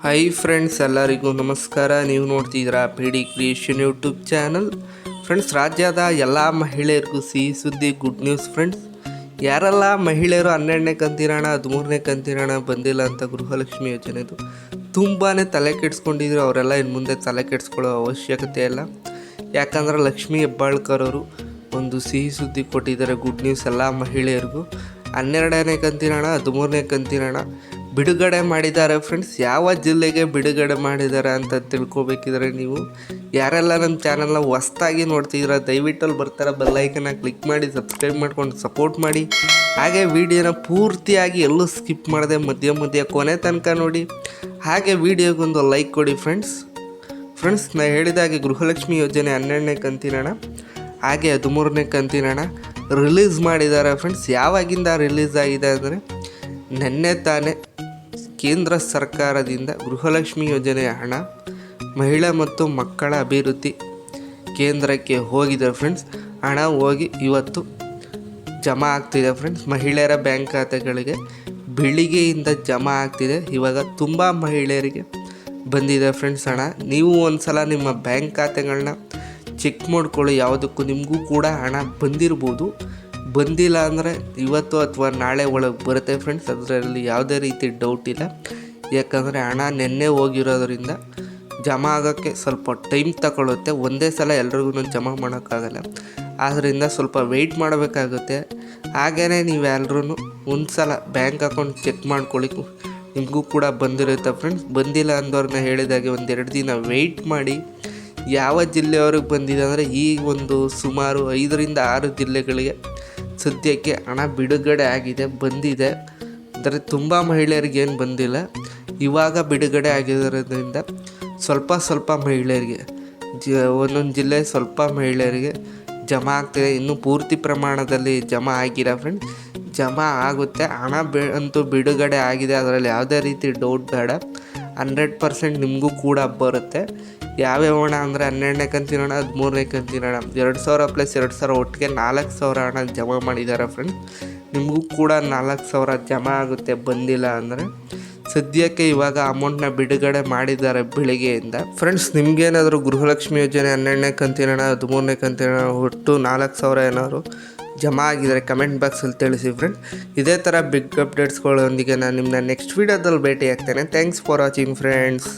Hi friends, ಎಲ್ಲರಿಗೂ ನಮಸ್ಕಾರ. ನೀವು ನೋಡ್ತಿದ್ದೀರಾ P D creation YouTube channel. Friends, ರಾಜ್ಯದ ಎಲ್ಲ ಮಹಿಳೆಯರಿಗೂ ಸಿಹಿ ಸುದ್ದಿ, ಗುಡ್ ನ್ಯೂಸ್ ಫ್ರೆಂಡ್ಸ್. ಯಾರೆಲ್ಲ ಮಹಿಳೆಯರು 12ನೇ ಕಂತಿನ ಹಣ 13ನೇ ಕಂತಿನ ಹಣ ಬಂದಿಲ್ಲ ಅಂತ ಗೃಹಲಕ್ಷ್ಮಿ ಯೋಜನೆದು ತುಂಬಾ ತಲೆ ಕೆಡಿಸ್ಕೊಂಡಿದ್ರು, ಅವರೆಲ್ಲ ಇನ್ನು ಮುಂದೆ ತಲೆ ಕೆಡಿಸ್ಕೊಳ್ಳೋ ಅವಶ್ಯಕತೆ ಇಲ್ಲ. ಯಾಕಂದರೆ ಲಕ್ಷ್ಮೀ ಹೆಬ್ಬಾಳ್ಕರ್ ಅವರು ಒಂದು ಸಿಹಿ ಸುದ್ದಿ ಕೊಟ್ಟಿದ್ದಾರೆ, ಗುಡ್ ನ್ಯೂಸ್ ಎಲ್ಲ ಮಹಿಳೆಯರಿಗೂ. 12ನೇ ಕಂತಿನ ಹಣ 13ನೇ ಕಂತಿನ ಹಣ ಬಿಡುಗಡೆ ಮಾಡಿದ್ದಾರೆ ಫ್ರೆಂಡ್ಸ್. ಯಾವ ಜಿಲ್ಲೆಗೆ ಬಿಡುಗಡೆ ಮಾಡಿದ್ದಾರೆ ಅಂತ ತಿಳ್ಕೊಬೇಕಿದ್ರೆ ನೀವು ಯಾರೆಲ್ಲ ನಮ್ಮ ಚಾನಲ್ನ ಹೊಸ್ದಾಗಿ ನೋಡ್ತಿದ್ದೀರಾ ದಯವಿಟ್ಟು ಅಲ್ಲಿ ಬರ್ತಾರೆ ಬೆಲ್ಲೈಕನ್ನ ಕ್ಲಿಕ್ ಮಾಡಿ ಸಬ್ಸ್ಕ್ರೈಬ್ ಮಾಡ್ಕೊಂಡು ಸಪೋರ್ಟ್ ಮಾಡಿ. ಹಾಗೆ ವಿಡಿಯೋನ ಪೂರ್ತಿಯಾಗಿ ಎಲ್ಲೂ ಸ್ಕಿಪ್ ಮಾಡದೆ ಮಧ್ಯ ಕೊನೆ ತನಕ ನೋಡಿ. ಹಾಗೆ ವಿಡಿಯೋಗೊಂದು ಲೈಕ್ ಕೊಡಿ ಫ್ರೆಂಡ್ಸ್. ನಾ ಹೇಳಿದಾಗೆ ಗೃಹಲಕ್ಷ್ಮಿ ಯೋಜನೆ 12ನೇ ಕಂತಿನ ಹಣ ಹಾಗೆ 13ನೇ ಕಂತಿನ ಹಣ ರಿಲೀಸ್ ಮಾಡಿದ್ದಾರೆ ಫ್ರೆಂಡ್ಸ್. ಯಾವಾಗಿಂದ ರಿಲೀಸ್ ಆಗಿದೆ ಅಂದರೆ ನಿನ್ನೆ ತಾನೇ ಕೇಂದ್ರ ಸರ್ಕಾರದಿಂದ ಗೃಹಲಕ್ಷ್ಮಿ ಯೋಜನೆಯ ಹಣ ಮಹಿಳಾ ಮತ್ತು ಮಕ್ಕಳ ಅಭಿವೃದ್ಧಿ ಕೇಂದ್ರಕ್ಕೆ ಹೋಗಿದೆ ಫ್ರೆಂಡ್ಸ್. ಹಣ ಹೋಗಿ ಇವತ್ತು ಜಮಾ ಆಗ್ತಿದೆ ಫ್ರೆಂಡ್ಸ್. ಮಹಿಳೆಯರ ಬ್ಯಾಂಕ್ ಖಾತೆಗಳಿಗೆ ಬೆಳಿಗ್ಗೆಯಿಂದ ಜಮಾ ಆಗ್ತಿದೆ. ಇವಾಗ ತುಂಬ ಮಹಿಳೆಯರಿಗೆ ಬಂದಿದೆ ಫ್ರೆಂಡ್ಸ್ ಹಣ. ನೀವು ಒಂದು ಸಲ ನಿಮ್ಮ ಬ್ಯಾಂಕ್ ಖಾತೆಗಳನ್ನ ಚೆಕ್ ಮಾಡ್ಕೊಳ್ಳಿ, ಯಾವುದಕ್ಕೂ ನಿಮಗೂ ಕೂಡ ಹಣ ಬಂದಿರ್ಬೋದು. ಬಂದಿಲ್ಲ ಅಂದರೆ ಇವತ್ತು ಅಥವಾ ನಾಳೆ ಒಳಗೆ ಬರುತ್ತೆ ಫ್ರೆಂಡ್ಸ್, ಅದರಲ್ಲಿ ಯಾವುದೇ ರೀತಿ ಡೌಟ್ ಇಲ್ಲ. ಯಾಕಂದರೆ ಹಣ ನೆನ್ನೆ ಹೋಗಿರೋದ್ರಿಂದ ಜಮಾ ಆಗೋಕ್ಕೆ ಸ್ವಲ್ಪ ಟೈಮ್ ತಗೊಳ್ಳುತ್ತೆ. ಒಂದೇ ಸಲ ಎಲ್ರಿಗೂ ಜಮಾ ಮಾಡೋಕ್ಕಾಗಲ್ಲ, ಆದ್ದರಿಂದ ಸ್ವಲ್ಪ ವೆಯ್ಟ್ ಮಾಡಬೇಕಾಗುತ್ತೆ. ಹಾಗೆಯೇ ನೀವೆಲ್ಲರೂ ಒಂದು ಸಲ ಬ್ಯಾಂಕ್ ಅಕೌಂಟ್ ಚೆಕ್ ಮಾಡ್ಕೊಳ್ಳಿ, ನಿಮಗೂ ಕೂಡ ಬಂದಿರುತ್ತೆ ಫ್ರೆಂಡ್ಸ್. ಬಂದಿಲ್ಲ ಅಂದವ್ರನ್ನ ಹೇಳಿದಾಗೆ 1-2 ದಿನ ವೆಯ್ಟ್ ಮಾಡಿ. ಯಾವ ಜಿಲ್ಲೆಯವ್ರಿಗೆ ಬಂದಿದೆ ಅಂದರೆ ಈ ಒಂದು ಸುಮಾರು 5-6 ಜಿಲ್ಲೆಗಳಿಗೆ ಸದ್ಯಕ್ಕೆ ಹಣ ಬಿಡುಗಡೆ ಆಗಿದೆ, ಬಂದಿದೆ. ಅಂದರೆ ತುಂಬ ಮಹಿಳೆಯರಿಗೆ ಏನು ಬಂದಿಲ್ಲ, ಇವಾಗ ಬಿಡುಗಡೆ ಆಗಿರೋದ್ರಿಂದ ಸ್ವಲ್ಪ ಮಹಿಳೆಯರಿಗೆ ಒಂದೊಂದು ಜಿಲ್ಲೆ ಸ್ವಲ್ಪ ಮಹಿಳೆಯರಿಗೆ ಜಮಾ ಆಗ್ತಿದೆ. ಇನ್ನೂ ಪೂರ್ತಿ ಪ್ರಮಾಣದಲ್ಲಿ ಜಮಾ ಆಗಿಲ್ಲ ಫ್ರೆಂಡ್, ಜಮಾ ಆಗುತ್ತೆ. ಹಣ ಅಂತೂ ಬಿಡುಗಡೆ ಆಗಿದೆ, ಅದರಲ್ಲಿ ಯಾವುದೇ ರೀತಿ ಡೌಟ್ ಬೇಡ. 100% ನಿಮಗೂ ಕೂಡ ಬರುತ್ತೆ. ಯಾವ್ಯಾವ ಹಣ ಅಂದರೆ 12ನೇ ಕಂತಿನ ಹಣ 13ನೇ ಕಂತಿನ ಹಣ 2,000 + 2,000 ಒಟ್ಟಿಗೆ 4,000 ಹಣ ಜಮಾ ಮಾಡಿದ್ದಾರೆ ಫ್ರೆಂಡ್ಸ್. ನಿಮಗೂ ಕೂಡ 4,000 ಜಮಾ ಆಗುತ್ತೆ ಬಂದಿಲ್ಲ ಅಂದರೆ. ಸದ್ಯಕ್ಕೆ ಇವಾಗ ಅಮೌಂಟ್ನ ಬಿಡುಗಡೆ ಮಾಡಿದ್ದಾರೆ ಬೆಳಿಗ್ಗೆಯಿಂದ ಫ್ರೆಂಡ್ಸ್. ನಿಮಗೇನಾದರೂ ಗೃಹಲಕ್ಷ್ಮಿ ಯೋಜನೆ 12ನೇ ಕಂತಿನ ಹಣ 13ನೇ ಕಂತಿನ ಹಣ ಒಟ್ಟು 4,000 ಏನಾದ್ರು ಜಮಾ ಆಗಿದ್ದಾರೆ ಕಮೆಂಟ್ ಬಾಕ್ಸಲ್ಲಿ ತಿಳಿಸಿ ಫ್ರೆಂಡ್ಸ್. ಇದೇ ಥರ ಬಿಗ್ ಅಪ್ಡೇಟ್ಸ್ಗಳೊಂದಿಗೆ ನಾನು ನಿಮ್ಮನ್ನ ನೆಕ್ಸ್ಟ್ ವೀಡಿಯೋದಲ್ಲಿ ಭೇಟಿ ಆಗ್ತೇನೆ. Thanks for watching friends.